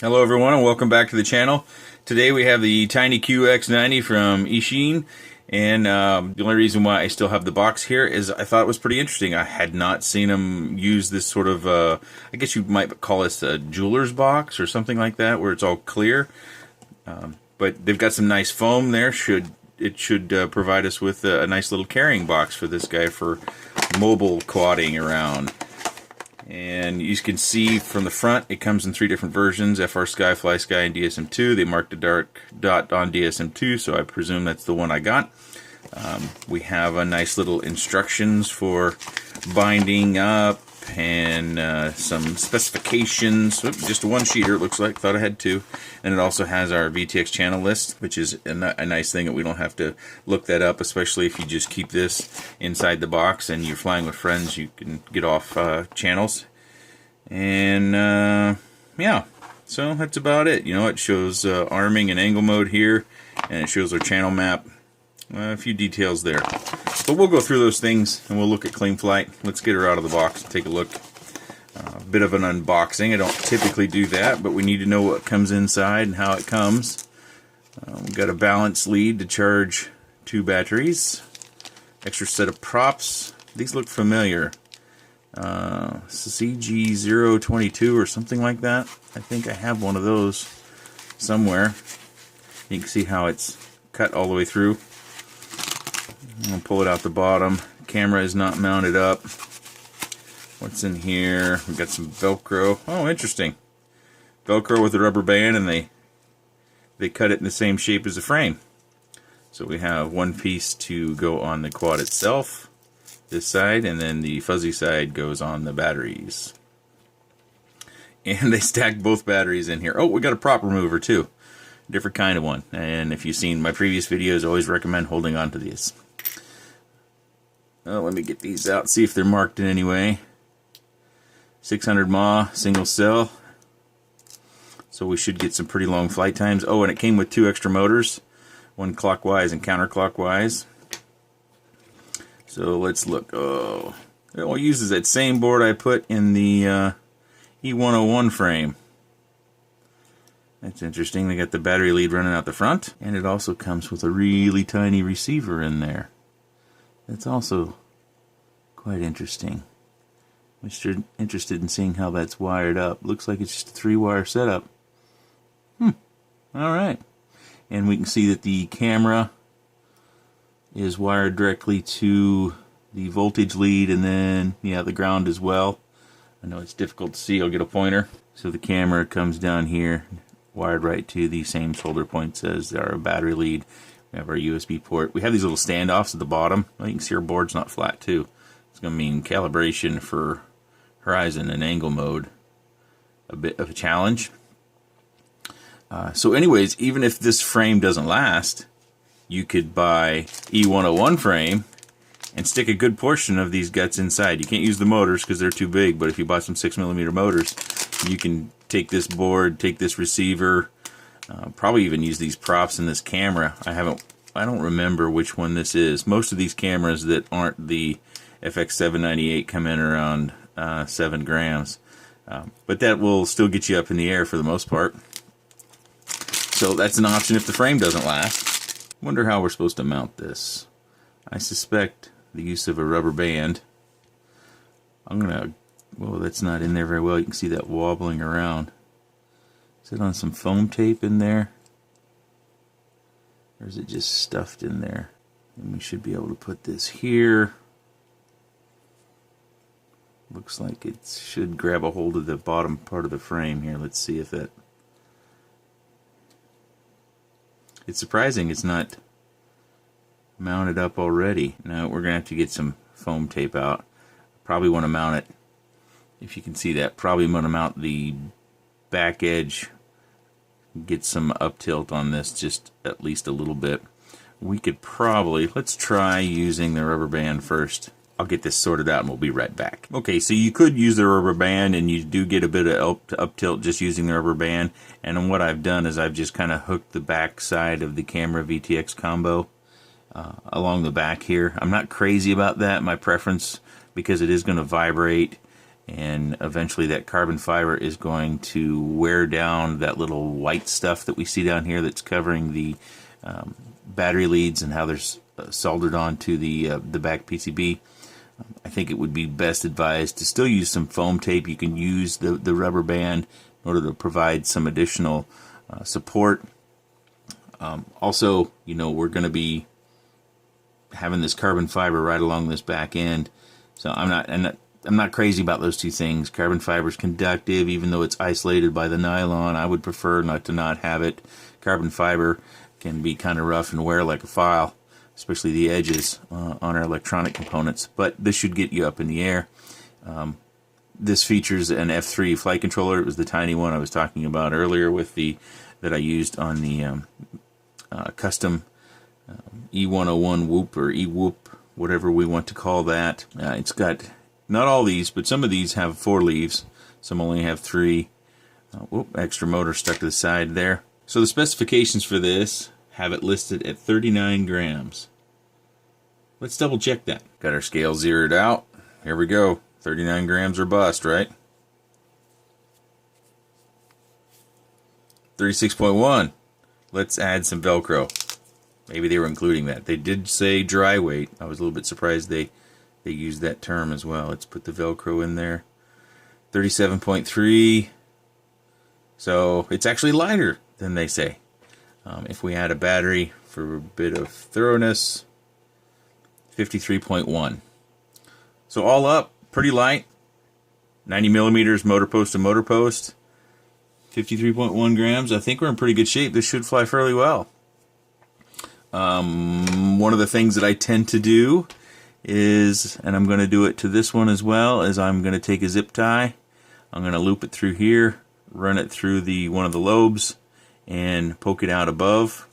Hello everyone and welcome back to the channel. Today we have the tiny QX90 from Eachine, and the only reason why I still have the box here is I thought it was pretty interesting. I had not seen them use this sort of, I guess you might call this a jeweler's box or something like that, where it's all clear. But they've got some nice foam there. It should provide us with a nice little carrying box for this guy for mobile quadding around. And you can see from the front, it comes in 3 different versions: FR Sky, Fly Sky, and DSM2. They marked a dark dot on DSM2, so I presume that's the one I got. We have a nice little instructions for binding up and some specifications. Oops, just a one-sheeter, it looks like. Thought I had 2. And it also has our VTX channel list, which is a nice thing that we don't have to look that up, especially if you just keep this inside the box and you're flying with friends. You can get off channels. And yeah, so that's about it. You know, it shows arming and angle mode here, and it shows our channel map. A few details there. But we'll go through those things and we'll look at Clean Flight. Let's get her out of the box and take a look. A bit of an unboxing. I don't typically do that, but we need to know what comes inside and how it comes. We've got a balance lead to charge 2 batteries. Extra set of props. These look familiar. CG022 or something like that. I think I have one of those somewhere. You can see how it's cut all the way through. I'll pull it out the bottom. Camera is not mounted up. What's in here? We've got some Velcro. Oh, interesting. Velcro with a rubber band, and they cut it in the same shape as the frame. So we have one piece to go on the quad itself, this side, and then the fuzzy side goes on the batteries. And they stacked both batteries in here. Oh, we got a prop remover too. Different kind of one. And if you've seen my previous videos, I always recommend holding on to these. Let me get these out, see if they're marked in any way. 600 mAh, single cell. So we should get some pretty long flight times. Oh, and it came with 2 extra motors, one clockwise and counterclockwise. So let's look. Oh, it all uses that same board I put in the E101 frame. That's interesting. They got the battery lead running out the front, and it also comes with a really tiny receiver in there. That's also quite interesting. I'm interested in seeing how that's wired up. Looks like it's just a 3-wire setup. Alright. And we can see that the camera is wired directly to the voltage lead, and then, yeah, the ground as well. I know it's difficult to see. I'll get a pointer. So the camera comes down here, wired right to the same solder points as our battery lead. We have our USB port. We have these little standoffs at the bottom. Well, you can see our board's not flat too. It's going to mean calibration for horizon and angle mode. A bit of a challenge. So anyways, even if this frame doesn't last, you could buy E101 frame and stick a good portion of these guts inside. You can't use the motors because they're too big, but if you buy some 6mm motors, you can take this board, take this receiver, probably even use these props in this camera. I don't remember which one this is. Most of these cameras that aren't the FX798 come in around 7 grams. But that will still get you up in the air for the most part. So that's an option if the frame doesn't last. Wonder how we're supposed to mount this. I suspect the use of a rubber band. Well, that's not in there very well. You can see that wobbling around. Is it on some foam tape in there? Or is it just stuffed in there? And we should be able to put this here. Looks like it should grab a hold of the bottom part of the frame here. Let's see if that... It's surprising it's not mounted up already. Now we're going to have to get some foam tape out. Probably want to mount it, if you can see that, probably want to mount the back edge, get some up tilt on this just at least a little bit. We could probably, let's try using the rubber band first. I'll get this sorted out and we'll be right back. Okay, so you could use the rubber band, and you do get a bit of up tilt just using the rubber band. And then what I've done is I've just kind of hooked the back side of the camera VTX combo along the back here. I'm not crazy about that. My preference, because it is going to vibrate and eventually that carbon fiber is going to wear down that little white stuff that we see down here that's covering the battery leads and how they're soldered onto the back PCB. I think it would be best advised to still use some foam tape. You can use the rubber band in order to provide some additional support. Also, you know, we're going to be having this carbon fiber right along this back end, so I'm not crazy about those two things. Carbon fiber is conductive, even though it's isolated by the nylon. I would prefer not have it. Carbon fiber can be kind of rough and wear like a file, especially the edges on our electronic components. But this should get you up in the air. This features an F3 flight controller. It was the tiny one I was talking about earlier with that I used on the custom E101 Whoop or E-Whoop, whatever we want to call that. It's got, not all these, but some of these have 4 leaves. Some only have 3. Extra motor stuck to the side there. So the specifications for this have it listed at 39 grams. Let's double check that. Got our scale zeroed out. Here we go. 39 grams or bust, right? 36.1. Let's add some Velcro. Maybe they were including that. They did say dry weight. I was a little bit surprised they used that term as well. Let's put the Velcro in there. 37.3. So it's actually lighter than they say. If we add a battery for a bit of thoroughness, 53.1. So all up, pretty light. 90 millimeters motor post to motor post. 53.1 grams. I think we're in pretty good shape. This should fly fairly well. One of the things that I tend to do is, and I'm going to do it to this one as well, is I'm going to take a zip tie. I'm going to loop it through here, run it through one of the lobes, and poke it out above,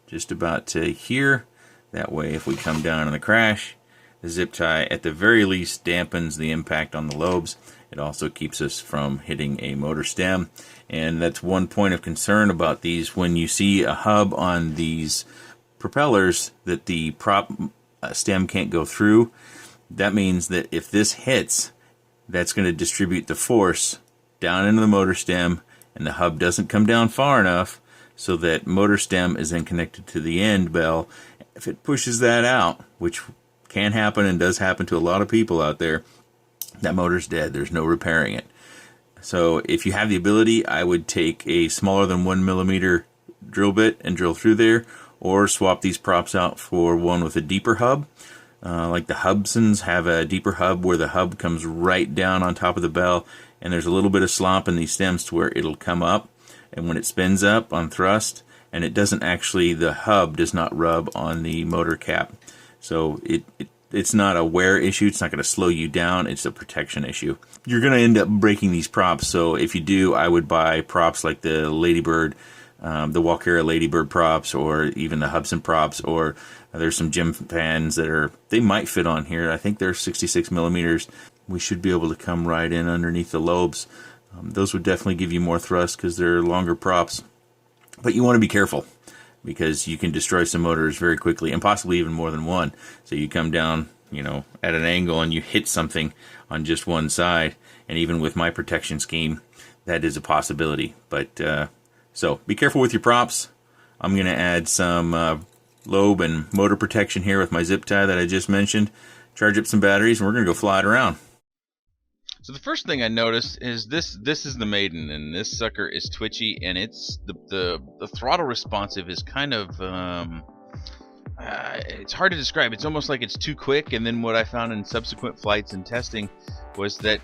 just about to here. That way, if we come down in a crash, the zip tie at the very least dampens the impact on the lobes. It also keeps us from hitting a motor stem. And that's one point of concern about these. When you see a hub on these propellers that the prop stem can't go through, that means that if this hits, that's going to distribute the force down into the motor stem, and the hub doesn't come down far enough so that motor stem is then connected to the end bell. If it pushes that out, which can happen and does happen to a lot of people out there, that motor's dead. There's no repairing it. So if you have the ability, I would take a smaller than 1 millimeter drill bit and drill through there, or swap these props out for one with a deeper hub. Like the Hubsons have a deeper hub where the hub comes right down on top of the bell, and there's a little bit of slop in these stems to where it'll come up, and when it spins up on thrust, and it doesn't actually, the hub does not rub on the motor cap. So it's not a wear issue. It's not going to slow you down. It's a protection issue. You're going to end up breaking these props. So if you do, I would buy props like the Ladybird, the Walkera Ladybird props, or even the Hubson props, or there's some gym fans that they might fit on here. I think they're 66 millimeters. We should be able to come right in underneath the lobes. Those would definitely give you more thrust because they're longer props. But you want to be careful, because you can destroy some motors very quickly, and possibly even more than one. So you come down, at an angle and you hit something on just one side, and even with my protection scheme, that is a possibility. But so be careful with your props. I'm going to add some lobe and motor protection here with my zip tie that I just mentioned. Charge up some batteries, and we're going to go fly it around. So the first thing I noticed is this is the Maiden, and this sucker is twitchy, and it's the throttle responsive is kind of it's hard to describe. It's almost like it's too quick. And then what I found in subsequent flights and testing was that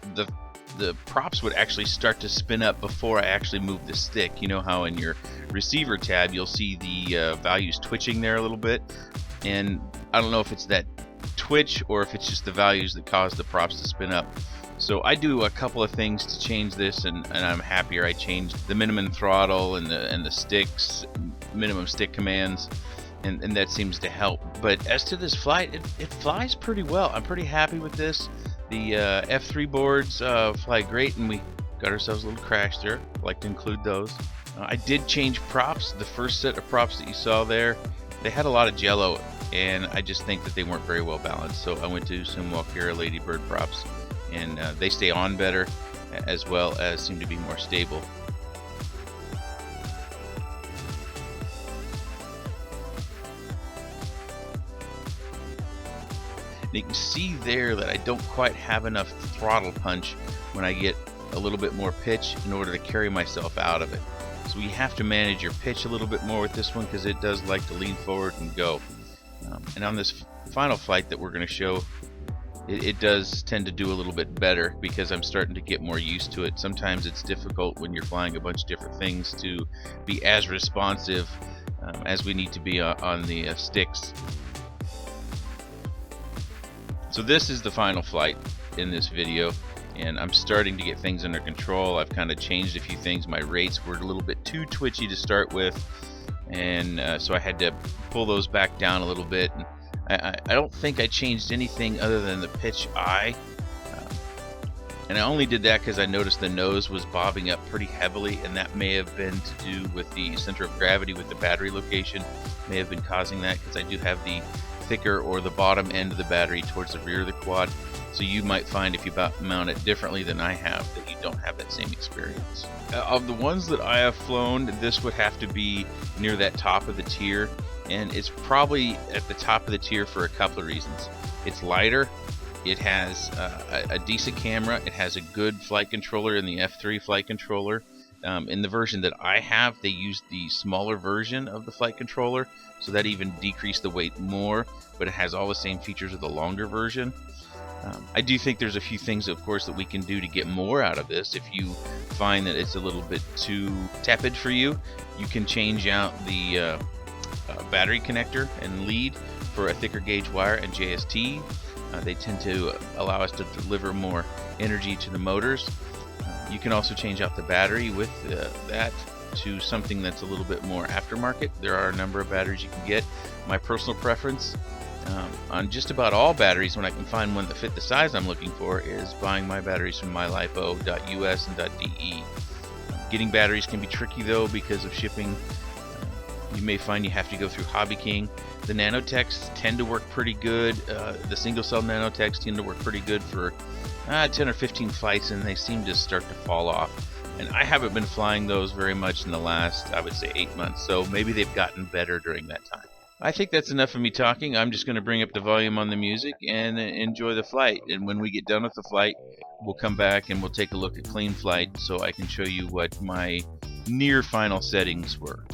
the props would actually start to spin up before I actually moved the stick. You know how in your receiver tab you'll see the values twitching there a little bit, and I don't know if it's that twitch or if it's just the values that cause the props to spin up. So I do a couple of things to change this, and I'm happier. I changed the minimum throttle and the sticks, minimum stick commands, and that seems to help. But as to this flight, it flies pretty well. I'm pretty happy with this. The F3 boards fly great, and we got ourselves a little crash there. I'd like to include those. I did change props. The first set of props that you saw there, they had a lot of jello, and I just think that they weren't very well balanced. So I went to some Walkera Ladybird props, and they stay on better, as well as seem to be more stable. And you can see there that I don't quite have enough throttle punch when I get a little bit more pitch in order to carry myself out of it. So you have to manage your pitch a little bit more with this one, because it does like to lean forward and go. And on this final flight that we're going to show, it does tend to do a little bit better, because I'm starting to get more used to it. Sometimes it's difficult when you're flying a bunch of different things to be as responsive as we need to be on the sticks. So this is the final flight in this video, and I'm starting to get things under control. I've kind of changed a few things. My rates were a little bit too twitchy to start with, and so I had to pull those back down a little bit. And I don't think I changed anything other than the pitch eye, and I only did that because I noticed the nose was bobbing up pretty heavily, and that may have been to do with the center of gravity with the battery location. May have been causing that, because I do have the thicker, or the bottom end of the battery towards the rear of the quad. So you might find, if you mount it differently than I have, that you don't have that same experience. Of the ones that I have flown, this would have to be near that top of the tier, and it's probably at the top of the tier for a couple of reasons. It's lighter, it has a decent camera, it has a good flight controller in the F3 flight controller. In the version that I have, they used the smaller version of the flight controller, so that even decreased the weight more, but it has all the same features of the longer version. I do think there's a few things, of course, that we can do to get more out of this. If you find that it's a little bit too tepid for you, you can change out the battery connector and lead for a thicker gauge wire and JST. They tend to allow us to deliver more energy to the motors. You can also change out the battery with that to something that's a little bit more aftermarket. There are a number of batteries you can get. My personal preference on just about all batteries, when I can find one that fit the size I'm looking for, is buying my batteries from mylipo.us and .de. Getting batteries can be tricky though, because of shipping. You may find you have to go through Hobby King. The nanotechs tend to work pretty good. The single cell nanotechs tend to work pretty good for 10 or 15 flights, and they seem to start to fall off. And I haven't been flying those very much in the last, I would say, 8 months, so maybe they've gotten better during that time. I think that's enough of me talking. I'm just going to bring up the volume on the music and enjoy the flight. And when we get done with the flight, we'll come back and we'll take a look at clean flight, so I can show you what my near final settings were.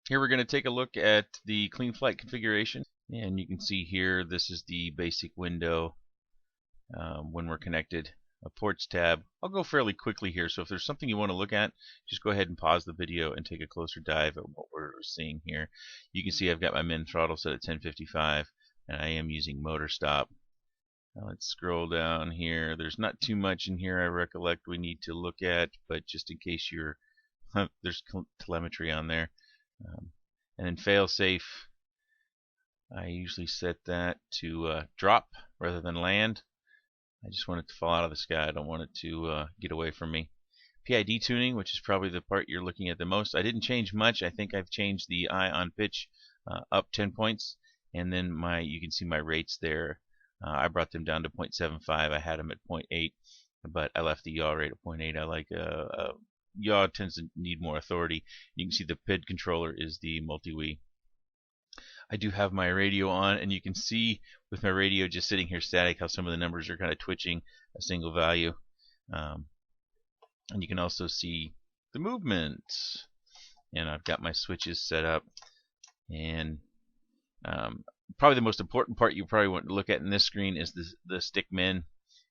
Here we're going to take a look at the clean flight configuration, and you can see here this is the basic window when we're connected. A ports tab. I'll go fairly quickly here, so if there's something you want to look at, just go ahead and pause the video and take a closer dive at what we're seeing here. You can see I've got my min throttle set at 1055, and I am using motor stop. Now let's scroll down here. There's not too much in here I recollect we need to look at, but just in case you're there's telemetry on there. And then fail safe, I usually set that to drop rather than land. I just want it to fall out of the sky. I don't want it to get away from me. PID tuning, which is probably the part you're looking at the most. I didn't change much. I think I've changed the eye on pitch up 10 points, and then you can see my rates there. I brought them down to 0.75. I had them at 0.8, but I left the yaw rate at 0.8. I like yaw tends to need more authority. You can see the PID controller is the multi-wii. I do have my radio on, and you can see with my radio just sitting here static how some of the numbers are kind of twitching a single value. And you can also see the movement. And I've got my switches set up. And probably the most important part you probably want to look at in this screen is the stick min,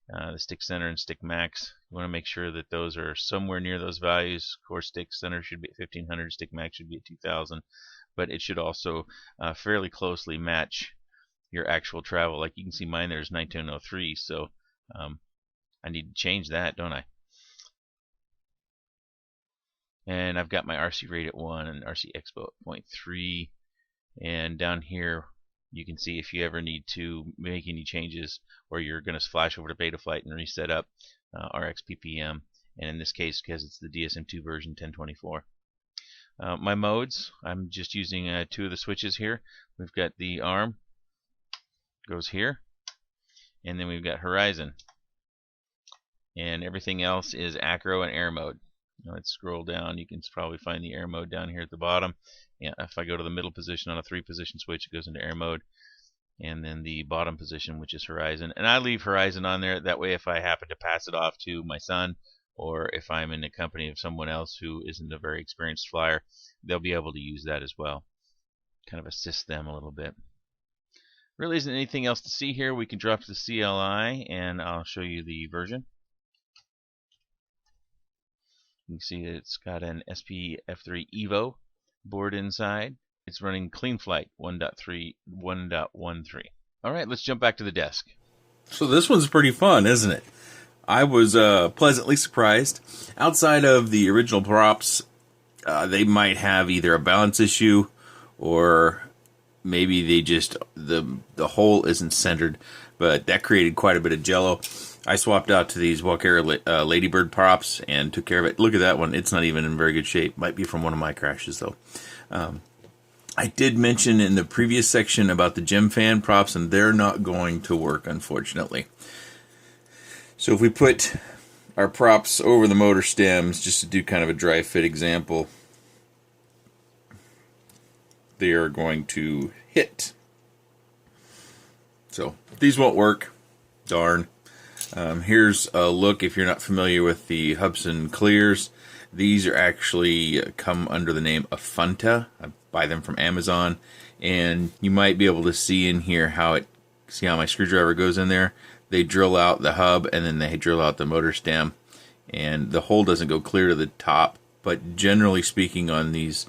the stick center and stick max. You want to make sure that those are somewhere near those values. Of course, stick center should be at 1500, stick max should be at 2000. But it should also fairly closely match your actual travel. Like you can see mine there is 1903, so I need to change that, don't I? And I've got my RC rate at 1 and RC expo at 0.3. And down here you can see if you ever need to make any changes or you're going to flash over to Betaflight and reset up RX PPM. And in this case, because it's the DSM2 version 1024. My modes, I'm just using 2 of the switches here. We've got the arm, goes here, and then we've got horizon. And everything else is acro and air mode. Now let's scroll down. You can probably find the air mode down here at the bottom. Yeah, if I go to the middle position on a 3-position switch, it goes into air mode. And then the bottom position, which is horizon. And I leave horizon on there. That way if I happen to pass it off to my son, or if I'm in the company of someone else who isn't a very experienced flyer, they'll be able to use that as well. Kind of assist them a little bit. Really isn't anything else to see here. We can drop to the CLI and I'll show you the version. You can see it's got an SP-F3 Evo board inside. It's running Clean Flight 1.13. Alright, let's jump back to the desk. So this one's pretty fun, isn't it? I was pleasantly surprised. Outside of the original props, they might have either a balance issue or maybe they just the hole isn't centered, but that created quite a bit of jello. I swapped out to these Walker Ladybird props and took care of it. Look at that one. It's not even in very good shape. Might be from one of my crashes, though. I did mention in the previous section about the gem fan props, and they're not going to work, unfortunately. So if we put our props over the motor stems, just to do kind of a dry fit example, they are going to hit. So these won't work. Darn. Here's a look if you're not familiar with the Hubsan Clears. These are actually come under the name of Funta. I buy them from Amazon, and you might be able to see in here see how my screwdriver goes in there. They drill out the hub and then they drill out the motor stem, and the hole doesn't go clear to the top. But generally speaking, on these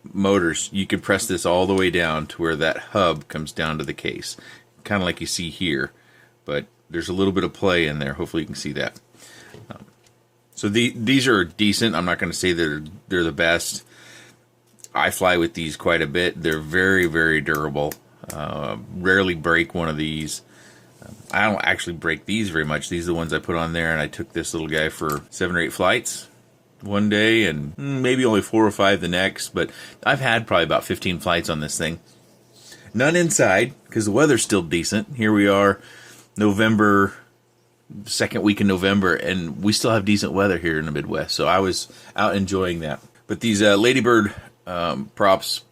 motors, you can press this all the way down to where that hub comes down to the case, kind of like you see here. But there's a little bit of play in there. Hopefully you can see that. So these are decent. I'm not going to say they're the best. I fly with these quite a bit. They're very, very durable. Rarely break one of these. I don't actually break these very much. These are the ones I put on there, and I took this little guy for 7 or 8 flights one day, and maybe only 4 or 5 the next. But I've had probably about 15 flights on this thing. None inside, because the weather's still decent. Here we are, November, second week in November, and we still have decent weather here in the Midwest. So I was out enjoying that. But these Ladybird props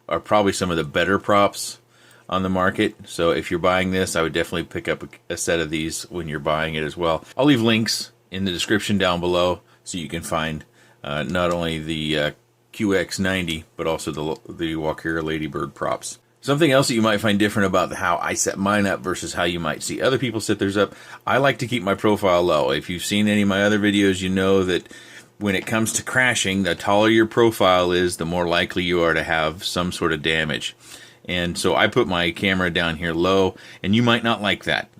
are probably some of the better props on the market. So if you're buying this, I would definitely pick up a set of these when you're buying it as well. I'll leave links in the description down below so you can find not only the QX90, but also the Walkera Ladybird props. Something else that you might find different about how I set mine up versus how you might see other people set theirs up, I like to keep my profile low. If you've seen any of my other videos, you know that when it comes to crashing, the taller your profile is, the more likely you are to have some sort of damage. And so I put my camera down here low, and you might not like that.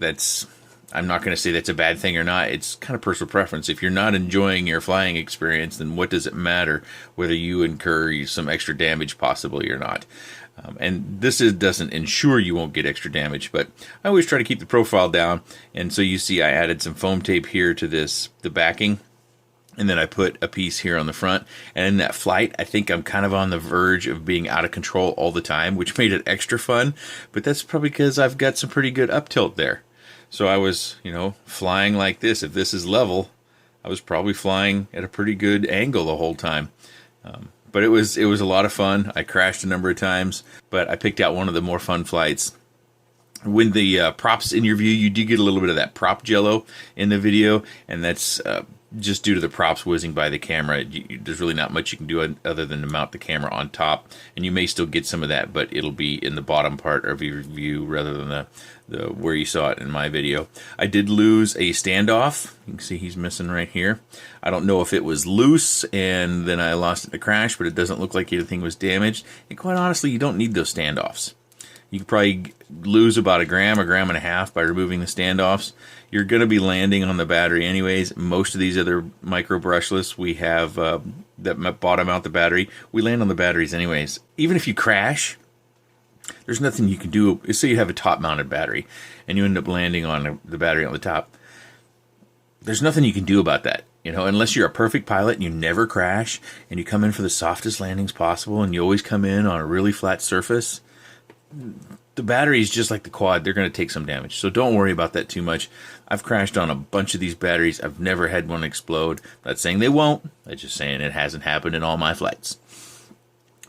I'm not going to say that's a bad thing or not. It's kind of personal preference. If you're not enjoying your flying experience, then what does it matter whether you incur some extra damage possibly or not? And this doesn't ensure you won't get extra damage, but I always try to keep the profile down. And so you see I added some foam tape here to the backing. And then I put a piece here on the front. And in that flight, I think I'm kind of on the verge of being out of control all the time, which made it extra fun. But that's probably because I've got some pretty good up tilt there. So I was, flying like this. If this is level, I was probably flying at a pretty good angle the whole time. But it was a lot of fun. I crashed a number of times, but I picked out one of the more fun flights. When the props in your view, you do get a little bit of that prop jello in the video, and that's just due to the props whizzing by the camera. There's really not much you can do other than to mount the camera on top, and you may still get some of that, but it'll be in the bottom part of your view rather than the where you saw it in my video. I did lose a standoff. You can see he's missing right here. I don't know if it was loose and then I lost it in a crash, but it doesn't look like anything was damaged. And quite honestly, you don't need those standoffs. You could probably lose about a gram and a half by removing the standoffs. You're going to be landing on the battery anyways. Most of these other micro brushless we have that bottom out the battery, we land on the batteries anyways. Even if you crash, there's nothing you can do. Say you have a top-mounted battery and you end up landing on the battery on the top. There's nothing you can do about that. Unless you're a perfect pilot and you never crash and you come in for the softest landings possible and you always come in on a really flat surface, the battery is just like the quad. They're going to take some damage. So don't worry about that too much. I've crashed on a bunch of these batteries. I've never had one explode. Not saying they won't. I'm just saying it hasn't happened in all my flights.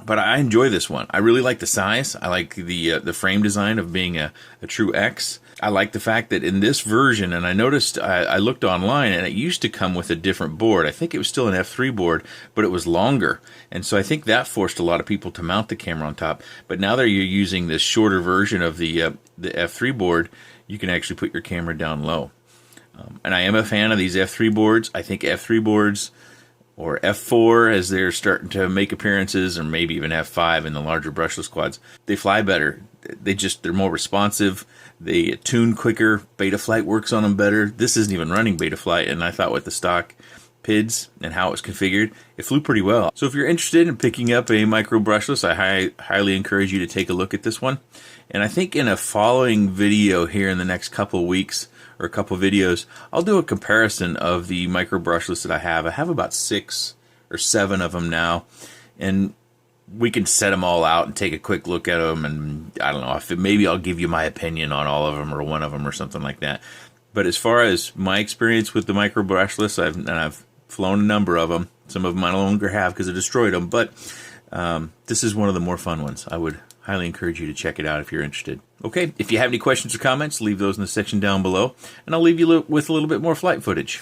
But I enjoy this one. I really like the size. I like the frame design of being a true X. I like the fact that in this version, and I noticed, I looked online, and it used to come with a different board. I think it was still an F3 board, but it was longer. And so I think that forced a lot of people to mount the camera on top. But now that you're using this shorter version of the F3 board, you can actually put your camera down low. And I am a fan of these F3 boards. I think F3 boards, or F4 as they're starting to make appearances, or maybe even F5 in the larger brushless quads, they fly better. They're more responsive. They tune quicker. Betaflight works on them better. This isn't even running Betaflight, and I thought with the stock PIDs and how it's configured, it flew pretty well. So if you're interested in picking up a micro brushless, I highly encourage you to take a look at this one. And I think in a following video here in the next couple of weeks, or a couple videos, I'll do a comparison of the micro brushless that I have. I have about 6 or 7 of them now, and we can set them all out and take a quick look at them, and I don't know, maybe I'll give you my opinion on all of them or one of them or something like that. But as far as my experience with the micro brushless, I've flown a number of them. Some of them I no longer have because I destroyed them, but this is one of the more fun ones. I would highly encourage you to check it out if you're interested. Okay, if you have any questions or comments, leave those in the section down below, and I'll leave you with a little bit more flight footage.